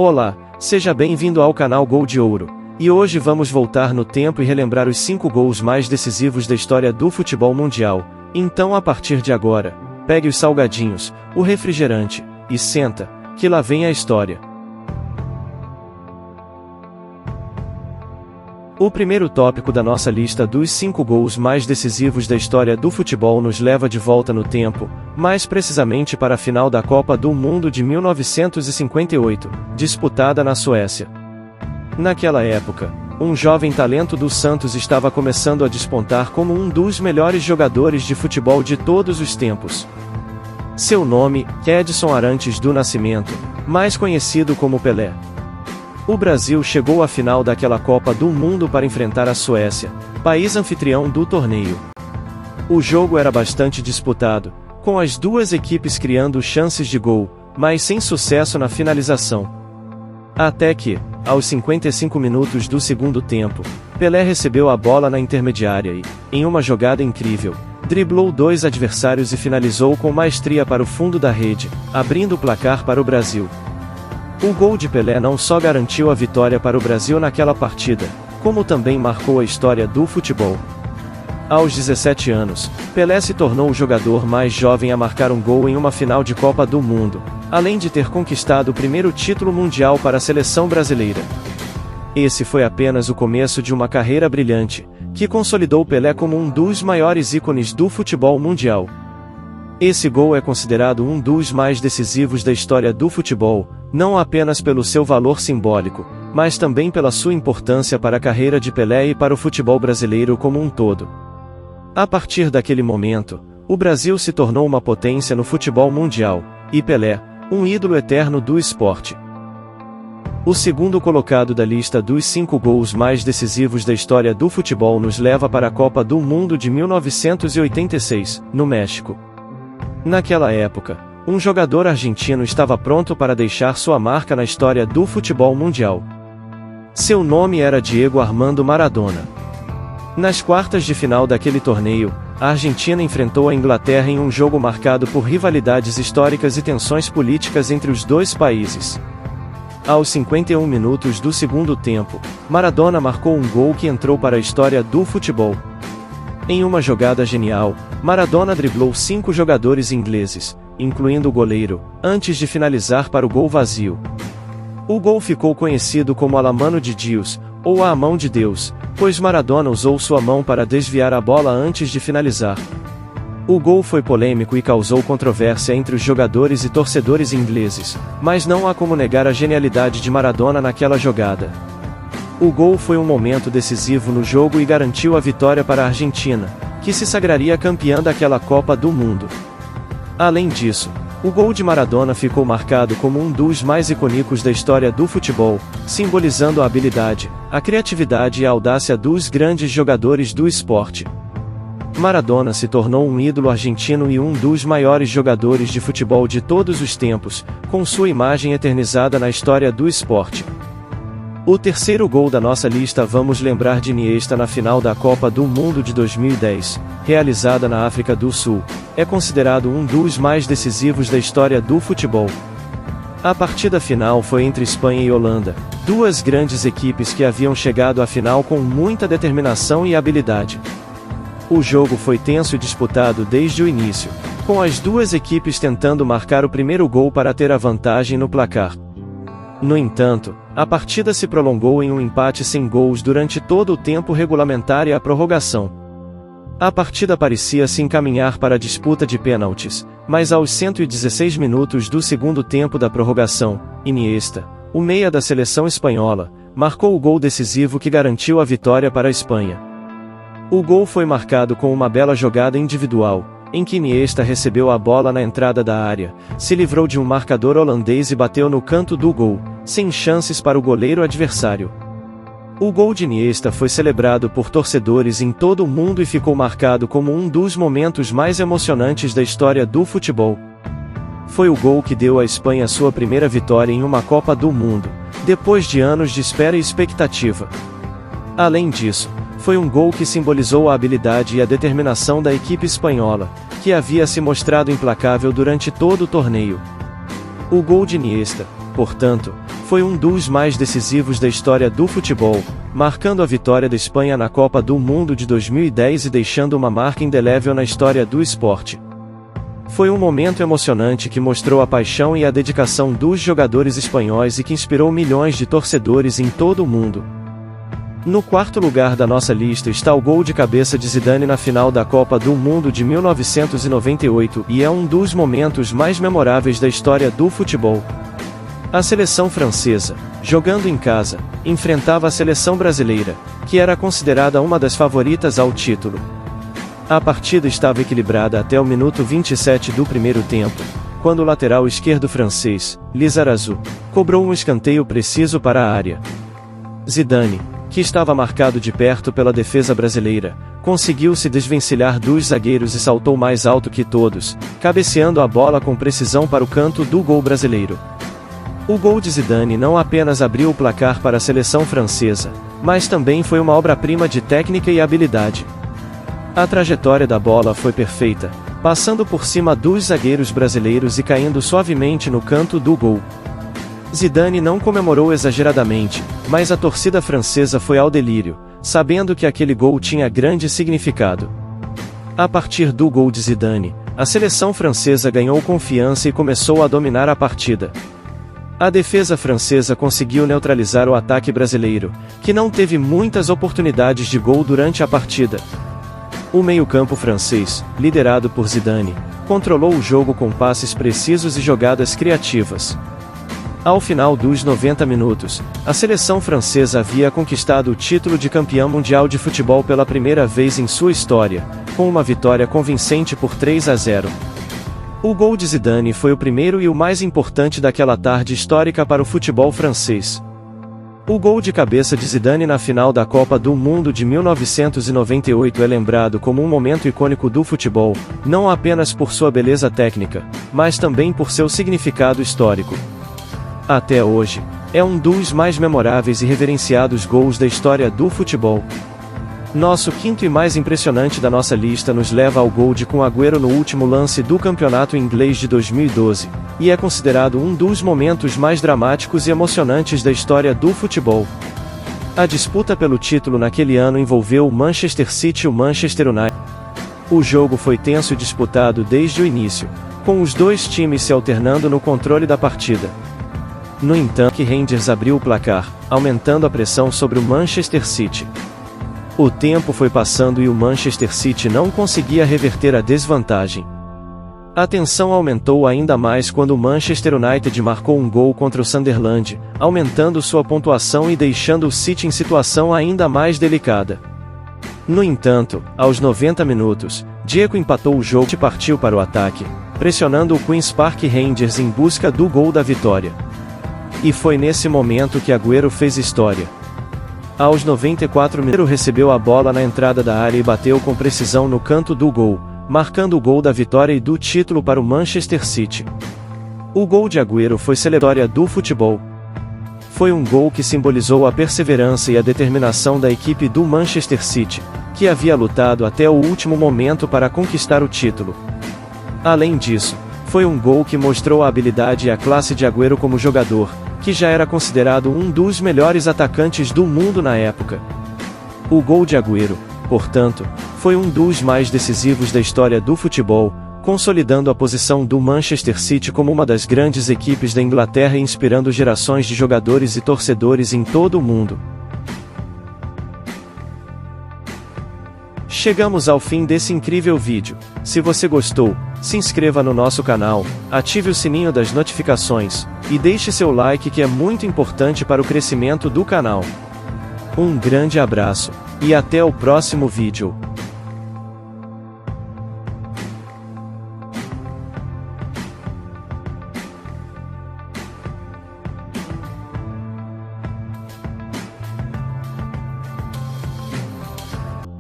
Olá, seja bem-vindo ao canal Gol de Ouro. E hoje vamos voltar no tempo e relembrar os 5 gols mais decisivos da história do futebol mundial. Então, a partir de agora, pegue os salgadinhos, o refrigerante, e senta, que lá vem a história. O primeiro tópico da nossa lista dos 5 gols mais decisivos da história do futebol nos leva de volta no tempo, mais precisamente para a final da Copa do Mundo de 1958, disputada na Suécia. Naquela época, um jovem talento do Santos estava começando a despontar como um dos melhores jogadores de futebol de todos os tempos. Seu nome, Edson Arantes do Nascimento, mais conhecido como Pelé. O Brasil chegou à final daquela Copa do Mundo para enfrentar a Suécia, país anfitrião do torneio. O jogo era bastante disputado, com as duas equipes criando chances de gol, mas sem sucesso na finalização. Até que, aos 55 minutos do segundo tempo, Pelé recebeu a bola na intermediária e, em uma jogada incrível, driblou 2 adversários e finalizou com maestria para o fundo da rede, abrindo o placar para o Brasil. O gol de Pelé não só garantiu a vitória para o Brasil naquela partida, como também marcou a história do futebol. Aos 17 anos, Pelé se tornou o jogador mais jovem a marcar um gol em uma final de Copa do Mundo, além de ter conquistado o primeiro título mundial para a seleção brasileira. Esse foi apenas o começo de uma carreira brilhante, que consolidou Pelé como um dos maiores ícones do futebol mundial. Esse gol é considerado um dos mais decisivos da história do futebol, não apenas pelo seu valor simbólico, mas também pela sua importância para a carreira de Pelé e para o futebol brasileiro como um todo. A partir daquele momento, o Brasil se tornou uma potência no futebol mundial, e Pelé, um ídolo eterno do esporte. O segundo colocado da lista dos 5 gols mais decisivos da história do futebol nos leva para a Copa do Mundo de 1986, no México. Naquela época, um jogador argentino estava pronto para deixar sua marca na história do futebol mundial. Seu nome era Diego Armando Maradona. Nas quartas de final daquele torneio, a Argentina enfrentou a Inglaterra em um jogo marcado por rivalidades históricas e tensões políticas entre os dois países. Aos 51 minutos do segundo tempo, Maradona marcou um gol que entrou para a história do futebol. Em uma jogada genial, Maradona driblou 5 jogadores ingleses, incluindo o goleiro, antes de finalizar para o gol vazio. O gol ficou conhecido como a La Mano de Dios, ou a mão de Deus, pois Maradona usou sua mão para desviar a bola antes de finalizar. O gol foi polêmico e causou controvérsia entre os jogadores e torcedores ingleses, mas não há como negar a genialidade de Maradona naquela jogada. O gol foi um momento decisivo no jogo e garantiu a vitória para a Argentina, que se sagraria campeã daquela Copa do Mundo. Além disso, o gol de Maradona ficou marcado como um dos mais icônicos da história do futebol, simbolizando a habilidade, a criatividade e a audácia dos grandes jogadores do esporte. Maradona se tornou um ídolo argentino e um dos maiores jogadores de futebol de todos os tempos, com sua imagem eternizada na história do esporte. O terceiro gol da nossa lista vamos lembrar de Iniesta na final da Copa do Mundo de 2010, realizada na África do Sul. É considerado um dos mais decisivos da história do futebol. A partida final foi entre Espanha e Holanda, duas grandes equipes que haviam chegado à final com muita determinação e habilidade. O jogo foi tenso e disputado desde o início, com as duas equipes tentando marcar o primeiro gol para ter a vantagem no placar. No entanto, a partida se prolongou em um empate sem gols durante todo o tempo regulamentar e a prorrogação. A partida parecia se encaminhar para a disputa de pênaltis, mas aos 116 minutos do segundo tempo da prorrogação, Iniesta, o meia da seleção espanhola, marcou o gol decisivo que garantiu a vitória para a Espanha. O gol foi marcado com uma bela jogada individual, em que Iniesta recebeu a bola na entrada da área, se livrou de um marcador holandês e bateu no canto do gol, sem chances para o goleiro adversário. O gol de Iniesta foi celebrado por torcedores em todo o mundo e ficou marcado como um dos momentos mais emocionantes da história do futebol. Foi o gol que deu à Espanha sua primeira vitória em uma Copa do Mundo, depois de anos de espera e expectativa. Além disso, foi um gol que simbolizou a habilidade e a determinação da equipe espanhola, que havia se mostrado implacável durante todo o torneio. O gol de Iniesta, portanto, foi um dos mais decisivos da história do futebol, marcando a vitória da Espanha na Copa do Mundo de 2010 e deixando uma marca indelével na história do esporte. Foi um momento emocionante que mostrou a paixão e a dedicação dos jogadores espanhóis e que inspirou milhões de torcedores em todo o mundo. No quarto lugar da nossa lista está o gol de cabeça de Zidane na final da Copa do Mundo de 1998 e é um dos momentos mais memoráveis da história do futebol. A seleção francesa, jogando em casa, enfrentava a seleção brasileira, que era considerada uma das favoritas ao título. A partida estava equilibrada até o minuto 27 do primeiro tempo, quando o lateral esquerdo francês, Lizarazu, cobrou um escanteio preciso para a área. Zidane, que estava marcado de perto pela defesa brasileira, conseguiu se desvencilhar dos zagueiros e saltou mais alto que todos, cabeceando a bola com precisão para o canto do gol brasileiro. O gol de Zidane não apenas abriu o placar para a seleção francesa, mas também foi uma obra-prima de técnica e habilidade. A trajetória da bola foi perfeita, passando por cima dos zagueiros brasileiros e caindo suavemente no canto do gol. Zidane não comemorou exageradamente, mas a torcida francesa foi ao delírio, sabendo que aquele gol tinha grande significado. A partir do gol de Zidane, a seleção francesa ganhou confiança e começou a dominar a partida. A defesa francesa conseguiu neutralizar o ataque brasileiro, que não teve muitas oportunidades de gol durante a partida. O meio-campo francês, liderado por Zidane, controlou o jogo com passes precisos e jogadas criativas. Ao final dos 90 minutos, a seleção francesa havia conquistado o título de campeão mundial de futebol pela primeira vez em sua história, com uma vitória convincente por 3-0. O gol de Zidane foi o primeiro e o mais importante daquela tarde histórica para o futebol francês. O gol de cabeça de Zidane na final da Copa do Mundo de 1998 é lembrado como um momento icônico do futebol, não apenas por sua beleza técnica, mas também por seu significado histórico. Até hoje, é um dos mais memoráveis e reverenciados gols da história do futebol. Nosso quinto e mais impressionante da nossa lista nos leva ao gol de Kun Agüero no último lance do campeonato inglês de 2012, e é considerado um dos momentos mais dramáticos e emocionantes da história do futebol. A disputa pelo título naquele ano envolveu o Manchester City e o Manchester United. O jogo foi tenso e disputado desde o início, com os dois times se alternando no controle da partida. No entanto, Rangers abriu o placar, aumentando a pressão sobre o Manchester City. O tempo foi passando e o Manchester City não conseguia reverter a desvantagem. A tensão aumentou ainda mais quando o Manchester United marcou um gol contra o Sunderland, aumentando sua pontuação e deixando o City em situação ainda mais delicada. No entanto, aos 90 minutos, Dzeko empatou o jogo e partiu para o ataque, pressionando o Queen's Park Rangers em busca do gol da vitória. E foi nesse momento que Agüero fez história. Aos 94 minutos recebeu a bola na entrada da área e bateu com precisão no canto do gol, marcando o gol da vitória e do título para o Manchester City. O gol de Agüero foi celebratória do futebol. Foi um gol que simbolizou a perseverança e a determinação da equipe do Manchester City, que havia lutado até o último momento para conquistar o título. Além disso, foi um gol que mostrou a habilidade e a classe de Agüero como jogador, que já era considerado um dos melhores atacantes do mundo na época. O gol de Agüero, portanto, foi um dos mais decisivos da história do futebol, consolidando a posição do Manchester City como uma das grandes equipes da Inglaterra e inspirando gerações de jogadores e torcedores em todo o mundo. Chegamos ao fim desse incrível vídeo. Se você gostou, se inscreva no nosso canal, ative o sininho das notificações, e deixe seu like que é muito importante para o crescimento do canal. Um grande abraço, e até o próximo vídeo.